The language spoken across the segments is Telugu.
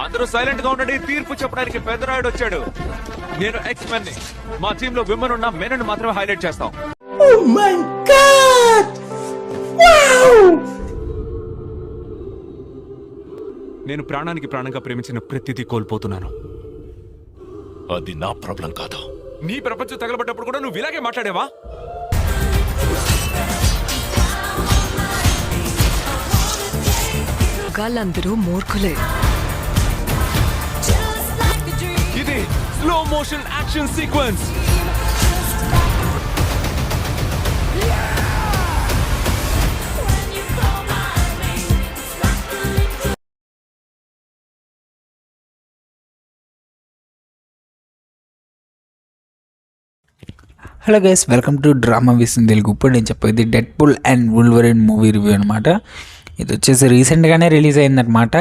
అందరూ సైలెంట్ గా ఉండండి. తీర్పు చెప్పడానికి పెద్దరాయుడు వచ్చాడు. నేను ఎక్స్ మెన్ ని. మా టీమ్ లో విమెన్ ఉన్న మెన్ మాత్రమే హైలైట్ చేస్తాం. Oh my God! Wow! నేను ప్రాణానికి ప్రాణంగా ప్రేమించిన ప్రతిదీ కోల్పోతున్నాను. అది నా ప్రాబ్లం కాదు. నీ ప్రపంచం తగలబడ్డప్పుడు కూడా నువ్వు ఇలాగే మాట్లాడేవా? గాళ్ళందరూ మూర్ఖులే. ఇది slow motion action sequence. Hello guys, welcome to drama whiz in Telugu. ఇప్పుడు నేను చెప్పేది Deadpool and Wolverine movie review అనమాట. ఇది వచ్చేసి రీసెంట్గానే రిలీజ్ అయిందనమాట.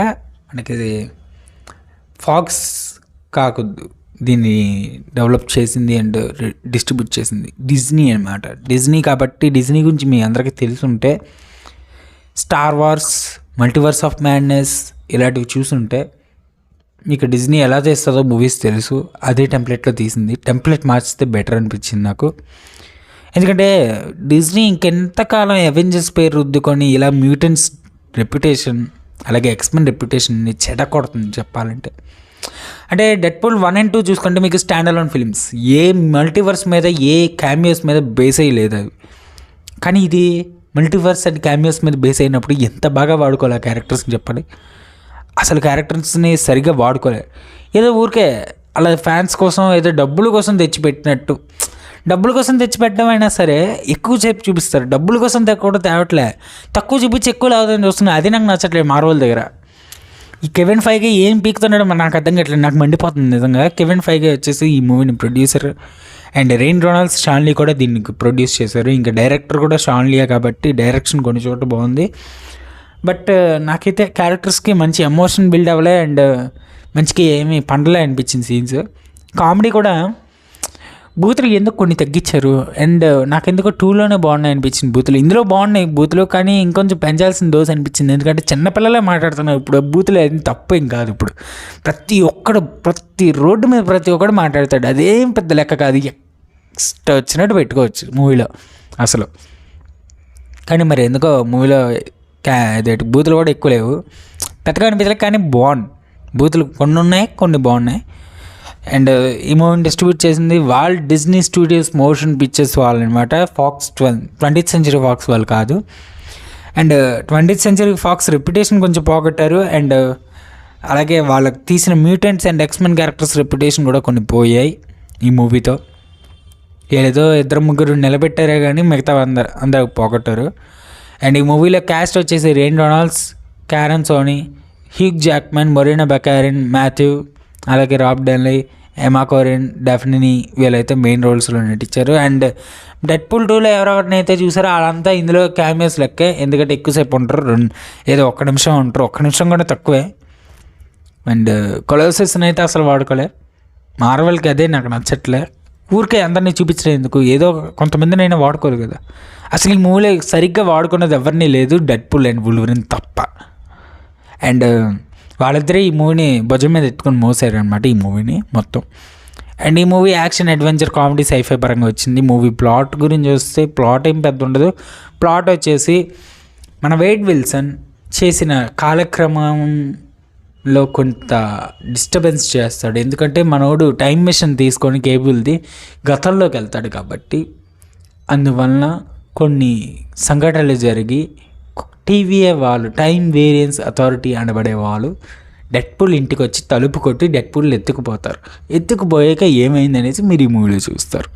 మనకి ఫాక్స్ కాకుద్దు దీన్ని డెవలప్ చేసింది అండ్ డిస్ట్రిబ్యూట్ చేసింది డిజ్నీ అనమాట. డిజ్నీ కాబట్టి డిజ్నీ గురించి మీ అందరికీ తెలుసుంటే star wars, multiverse of madness ఇలాంటివి చూసుంటే మీకు డిజ్నీ ఎలా చేస్తుందో మూవీస్ తెలుసు. అదే టెంప్లెట్లో తీసింది. టెంప్లెట్ మార్చితే బెటర్ అనిపించింది నాకు. ఎందుకంటే డిజ్నీ ఇంకెంతకాలం అవెంజర్స్ పేరు రుద్దుకొని ఇలా మ్యూటెంట్స్ రెప్యుటేషన్ అలాగే ఎక్స్మెన్ రెప్యుటేషన్ని చెడకొడుతుంది చెప్పాలంటే. అంటే డెడ్పూల్ 1 and 2 చూసుకుంటే మీకు స్టాండ్ అలోన్ ఫిల్మ్స్, ఏ మల్టీవర్స్ మీద ఏ క్యామియోస్ మీద బేస్ అయ్యలేదు అవి. కానీ ఇది మల్టీవర్స్ అండ్ క్యామియోస్ మీద బేస్ అయినప్పుడు ఎంత బాగా వాడుకోవాలి ఆ క్యారెక్టర్స్ని చెప్పండి. అసలు క్యారెక్టర్స్ని సరిగ్గా వాడుకోలే. ఏదో ఊరికే అలా ఫ్యాన్స్ కోసం ఏదో డబ్బుల కోసం తెచ్చిపెట్టినట్టు. డబ్బుల కోసం తెచ్చిపెట్టడం అయినా సరే ఎక్కువ సేపు చూపిస్తారు. డబ్బుల కోసం కూడా తేవట్లే, తక్కువ చూపించి ఎక్కువ లావుదని చూస్తున్నా. అది నాకు నచ్చట్లేదు మార్వెల్ దగ్గర. ఈ కెవిన్ ఫైగే ఏం పీకుతున్నాడో నాకు అర్థం కావట్లేదు. నాకు మండిపోతుంది నిజంగా. కెవిన్ ఫైగే వచ్చేసి ఈ మూవీని ప్రొడ్యూసర్ అండ్ రెయిన్ రొనాల్డ్స్ షాన్లీ కూడా దీనికి ప్రొడ్యూస్ చేశారు. ఇంకా డైరెక్టర్ కూడా షాన్లీయే కాబట్టి డైరెక్షన్ కొన్ని చోట బాగుంది. బట్ నాకైతే క్యారెక్టర్స్కి మంచి ఎమోషన్ బిల్డ్ అవ్వలే అండ్ మంచిగా ఏమీ పండలే అనిపించింది సీన్స్. కామెడీ కూడా బూతులు ఎందుకు కొన్ని తగ్గించారు అండ్ నాకెందుకో 2లోనే బాగున్నాయి అనిపించింది బూతులు. ఇందులో బాగున్నాయి బూతులు, కానీ ఇంకొంచెం పెంచాల్సిన దోశ అనిపించింది. ఎందుకంటే చిన్నపిల్లలే మాట్లాడుతున్నారు ఇప్పుడు. బూతులు అది తప్పు ఏం కాదు. ఇప్పుడు ప్రతి రోడ్డు మీద ప్రతి ఒక్కడు మాట్లాడతాడు. అదేం పెద్ద లెక్క కాదు. ఇష్టం వచ్చినట్టు పెట్టుకోవచ్చు మూవీలో అసలు. కానీ మరి ఎందుకో మూవీలో బూతులు కూడా ఎక్కువ లేవు, పెద్దగా అనిపించలేదు. కానీ బాగుంది. బూతులు కొన్ని ఉన్నాయి, కొన్ని బాగున్నాయి. అండ్ ఈ మూవీని డిస్ట్రిబ్యూట్ చేసింది డిజ్నీ స్టూడియోస్ మోషన్ పిక్చర్స్ వాళ్ళు అనమాట. ఫాక్స్ 20th Century ఫాక్స్ వాళ్ళు కాదు. And 20th Century pox reputation కొంచెం పోగొట్టారు. అండ్ అలాగే వాళ్ళకి తీసిన mutants and X-Men characters reputation కూడా కొన్ని పోయాయి ఈ మూవీతో. ఏదో 2-3 నిలబెట్టారే కానీ మిగతా అందరూ పోగొట్టారు. అండ్ ఈ మూవీలో క్యాస్ట్ వచ్చేసి Ryan Reynolds, Karan Soni, Hugh Jackman, Morena Baccarin, Matthew, అలాగే రాబ్ డెన్లీ, ఎమా కోరిన్, డెఫ్నిని వీళ్ళైతే మెయిన్ రోల్స్లో నటించారు. అండ్ డెడ్పూల్ 2లో ఎవరెవరినైతే చూసారో వాళ్ళంతా ఇందులో క్యామియోస్ లెక్కే. ఎందుకంటే ఎక్కువసేపు ఉంటారు, ఏదో 1 నిమిషం ఉంటారు. 1 నిమిషం కూడా తక్కువే. అండ్ కొలోసస్ని అయితే అసలు వాడుకోలే. మార్వెల్కి అదే నాకు నచ్చట్లే. ఊరికే అందరినీ చూపించలేదు ఎందుకు, ఏదో కొంతమందిని అయినా వాడుకోరు కదా. అసలు ఈ మూవీలో సరిగ్గా వాడుకున్నది ఎవరినీ లేదు, డెడ్పూల్ అండ్ వుల్వరిన్ తప్ప. అండ్ వాళ్ళిద్దరే ఈ మూవీని భుజం మీద ఎత్తుకొని మోసారు అనమాట ఈ మూవీని మొత్తం. అండ్ ఈ movie action, adventure, comedy, sci fi పరంగా వచ్చింది. మూవీ ప్లాట్ గురించి వస్తే ప్లాట్ ఏం పెద్ద ఉండదు. ప్లాట్ వచ్చేసి మన వెయిడ్ విల్సన్ చేసిన కాలక్రమంలో కొంత డిస్టర్బెన్స్ చేస్తాడు. ఎందుకంటే మనోడు టైం మిషన్ తీసుకొని కేబుల్ది గతంలోకి వెళ్తాడు కాబట్టి అందువలన కొన్ని సంఘటనలు జరిగి టీవీఏ వాళ్ళు, టైం వేరియన్స్ అథారిటీ అనబడే వాళ్ళు డెడ్పూల్ ఇంటికి వచ్చి తలుపు కొట్టి డెడ్పూల్ ఎత్తుకుపోతారు. ఎత్తుకుపోయాక ఏమైంది అనేసి మీరు ఈ మూవీలో చూస్తారు.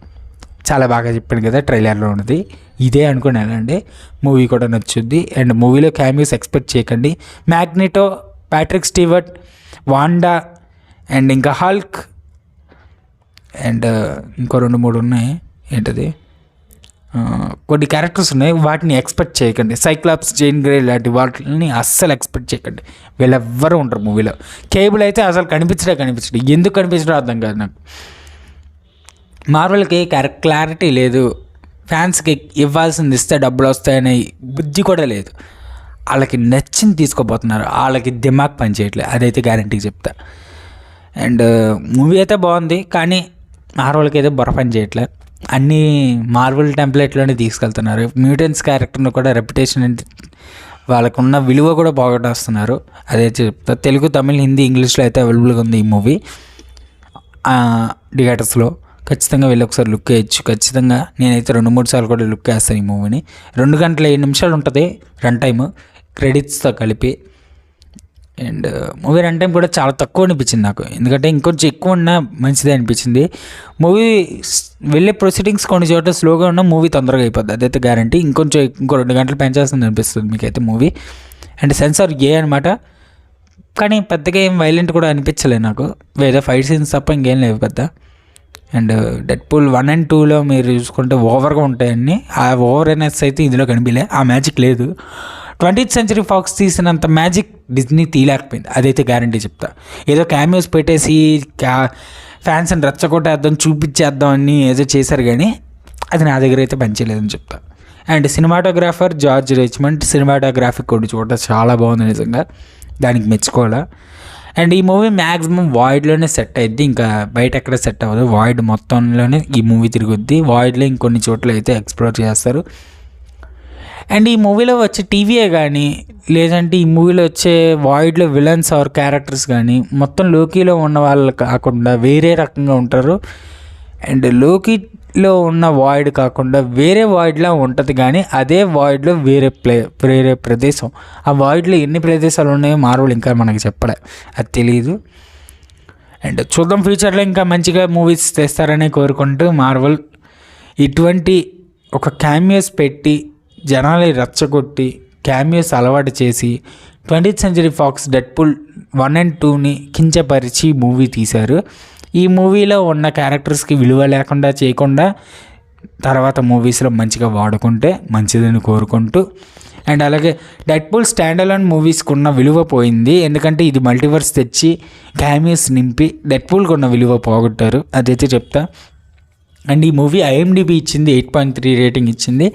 చాలా బాగా చెప్పాను కదా ట్రైలర్లో ఉన్నది ఇదే అనుకుని వెళ్ళండి. మూవీ కూడా నచ్చుద్ది. అండ్ మూవీలో క్యామియోస్ ఎక్స్పెక్ట్ చేయకండి. Magneto, Patrick Stewart, Wanda and ఇంకా హల్క్ అండ్ ఇంకో 2-3 ఉన్నాయి. ఏంటది, కొన్ని క్యారెక్టర్స్ ఉన్నాయి, వాటిని ఎక్స్పెక్ట్ చేయకండి. సైక్లాప్స్, జైన్ గ్రే లాంటి వాటిని అస్సలు ఎక్స్పెక్ట్ చేయకండి. వీళ్ళెవ్వరూ ఉంటారు మూవీలో. కేబుల్ అయితే అసలు కనిపించడు. ఎందుకు కనిపించడో అర్థం కాదు నాకు. మార్వెల్కి క్లారిటీ లేదు. ఫ్యాన్స్కి ఇవ్వాల్సింది ఇస్తే డబ్బులు వస్తాయనే బుద్ధి కూడా లేదు. వాళ్ళకి నచ్చింది తీసుకోబోతున్నారు, వాళ్ళకి దిమాగ్ పని చేయట్లేదు, అదైతే గ్యారంటీ చెప్తా. అండ్ మూవీ అయితే బాగుంది, కానీ మార్వల్కి అయితే బొర పని చేయట్లేదు. అన్నీ మార్వల్ టెంప్లెట్లోనే తీసుకెళ్తున్నారు. మ్యూటెంట్స్ క్యారెక్టర్ని కూడా రెప్యుటేషన్ వాళ్ళకున్న విలువ కూడా పోగొట్టేస్తున్నారు, అదైతే చెప్తా. తెలుగు, తమిళ్, హిందీ, ఇంగ్లీష్లో అయితే అవైలబుల్గా ఉంది ఈ మూవీ థియేటర్స్లో. ఖచ్చితంగా వెళ్ళి ఒకసారి లుక్ వేయచ్చు. ఖచ్చితంగా నేనైతే 2-3 సార్లు కూడా లుక్ వేస్తాను ఈ మూవీని. 2 గంటల 7 నిమిషాలు ఉంటుంది రన్ టైమ్ క్రెడిట్స్తో కలిపి. అండ్ మూవీ రన్ టైం కూడా చాలా తక్కువ అనిపించింది నాకు, ఎందుకంటే ఇంకొంచెం ఎక్కువ ఉన్నా మంచిదే అనిపించింది. మూవీ వెళ్ళే ప్రొసీడింగ్స్ కొన్ని చోట్ల స్లోగా ఉన్న మూవీ తొందరగా అయిపోద్ది, అదైతే గ్యారంటీ. ఇంకో 2 గంటలు పెంచాల్సింది అనిపిస్తుంది మీకైతే మూవీ. అండ్ సెన్సార్ అనమాట, కానీ పెద్దగా ఏం వైలెంట్ కూడా అనిపించలేదు నాకు, వేరే ఫైట్ సీన్స్ తప్ప ఇంకేం లేవు పెద్ద. అండ్ డెడ్పూల్ 1 and 2లో మీరు చూసుకుంటే ఓవర్గా ఉంటాయన్నీ, ఆ ఓవర్నెస్ అయితే ఇందులో కనిపించలే, ఆ మ్యాజిక్ లేదు. 20th Century Fox తీసినంత మ్యాజిక్ డిజ్నీ తీయలేకపోయింది, అదైతే గ్యారంటీ చెప్తా. ఏదో క్యామియోస్ పెట్టేసి ఫ్యాన్స్ని రెచ్చగొట్టేద్దాం, చూపించేద్దాం అని ఏదో చేశారు, కానీ అది నా దగ్గర అయితే పనిచేయలేదని చెప్తా. And cinematographer George Richmond cinematographic కూడా చూడటం చాలా బాగుంది నిజంగా, దానికి మెచ్చుకోవాలా. అండ్ ఈ మూవీ మ్యాక్సిమం వాయిడ్లోనే సెట్ అయ్యిద్ది, ఇంకా బయట ఎక్కడ సెట్ అవ్వదు, వాయిడ్ మొత్తంలోనే ఈ మూవీ తిరుగుద్ది. వాయిడ్లో ఇంకొన్ని చోట్ల అయితే ఎక్స్ప్లోర్ చేస్తారు. అండ్ ఈ మూవీలో వచ్చే టీవీయే కానీ, లేదంటే ఈ మూవీలో వచ్చే వాయిడ్లో విలన్స్ ఆర్ క్యారెక్టర్స్ కానీ మొత్తం లోకీలో ఉన్న వాళ్ళు కాకుండా వేరే రకంగా ఉంటారు. అండ్ లోకీలో ఉన్న వాయిడ్ కాకుండా వేరే వాయిడ్లా ఉంటుంది, కానీ అదే వాయిడ్లో వేరే ప్రదేశం. ఆ వాయిడ్లో ఎన్ని ప్రదేశాలు ఉన్నాయో మార్వల్ ఇంకా మనకి చెప్పలే, అది తెలియదు. అండ్ చూద్దాం ఫ్యూచర్లో ఇంకా మంచిగా మూవీస్ తెస్తారని కోరుకుంటూ, మార్వల్ ఇటువంటి ఒక క్యామియోస్ పెట్టి జనాలు రెచ్చగొట్టి క్యామియోస్ అలవాటు చేసి 20th Century Fox Deadpool 1 and 2ని కించపరిచి మూవీ తీశారు. ఈ మూవీలో ఉన్న క్యారెక్టర్స్కి విలువ లేకుండా చేయకుండా తర్వాత మూవీస్లో మంచిగా వాడుకుంటే మంచిదని కోరుకుంటూ, అండ్ అలాగే డెడ్పూల్ స్టాండ్ అలోన్ మూవీస్కి ఉన్న విలువ పోయింది, ఎందుకంటే ఇది మల్టీవర్స్ తెచ్చి క్యామియోస్ నింపి డెడ్పూల్కి ఉన్న విలువ పోగొట్టారు, అదైతే చెప్తా. అండ్ ఈ మూవీ IMDb ఇచ్చింది 8.3 రేటింగ్ ఇచ్చింది,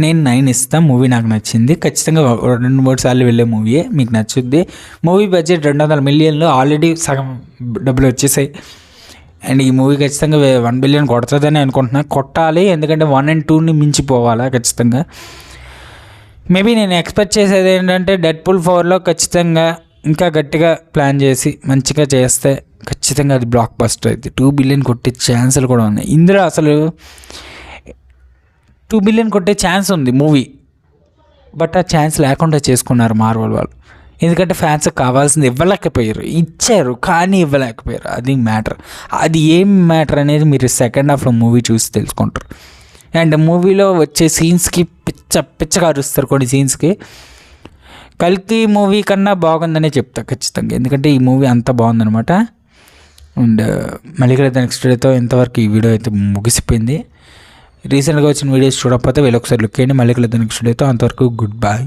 నేను 9 ఇస్తాను. మూవీ నాకు నచ్చింది, ఖచ్చితంగా 2-3 సార్లు వెళ్ళే మూవీయే, మీకు నచ్చుద్ది. మూవీ బడ్జెట్ 200 million, ఆల్రెడీ సగం డబ్బులు వచ్చేసాయి. అండ్ ఈ మూవీ ఖచ్చితంగా 1 billion కొడుతుందని అనుకుంటున్నా, కొట్టాలి, ఎందుకంటే 1 and 2ని మించిపోవాలా ఖచ్చితంగా. మేబీ నేను ఎక్స్పెక్ట్ చేసేది ఏంటంటే డెడ్పూల్ 4లో ఖచ్చితంగా ఇంకా గట్టిగా ప్లాన్ చేసి మంచిగా చేస్తే ఖచ్చితంగా అది బ్లాక్ బస్టర్ అయితే 2 billion కొట్టే ఛాన్సులు కూడా ఉన్నాయి. ఇందులో అసలు 2 billion కొట్టే ఛాన్స్ ఉంది మూవీ, బట్ ఆ ఛాన్స్ లేకుండా చేసుకున్నారు మార్వల్ వాళ్ళు, ఎందుకంటే ఫ్యాన్స్ కావాల్సింది ఇవ్వలేకపోయారు, ఇచ్చారు కానీ ఇవ్వలేకపోయారు, అది మ్యాటర్. అది ఏం మ్యాటర్ అనేది మీరు సెకండ్ హాఫ్లో మూవీ చూసి తెలుసుకుంటారు. అండ్ మూవీలో వచ్చే సీన్స్కి పిచ్చగా అరుస్తారు, కొన్ని సీన్స్కి కల్కి మూవీ కన్నా బాగుందనే చెప్తా ఖచ్చితంగా, ఎందుకంటే ఈ మూవీ అంత బాగుందనమాట. అండ్ మళ్ళీ కదా నెక్స్ట్ డేతో ఇంతవరకు ఈ వీడియో అయితే ముగిసిపోయింది. రీసెంట్గా వచ్చిన వీడియోస్ చూడకపోతే వీళ్ళు ఒకసారి లుక్ చేయండి. మళ్ళీ కదా నెక్స్ట్ డేతో అంతవరకు గుడ్ బై.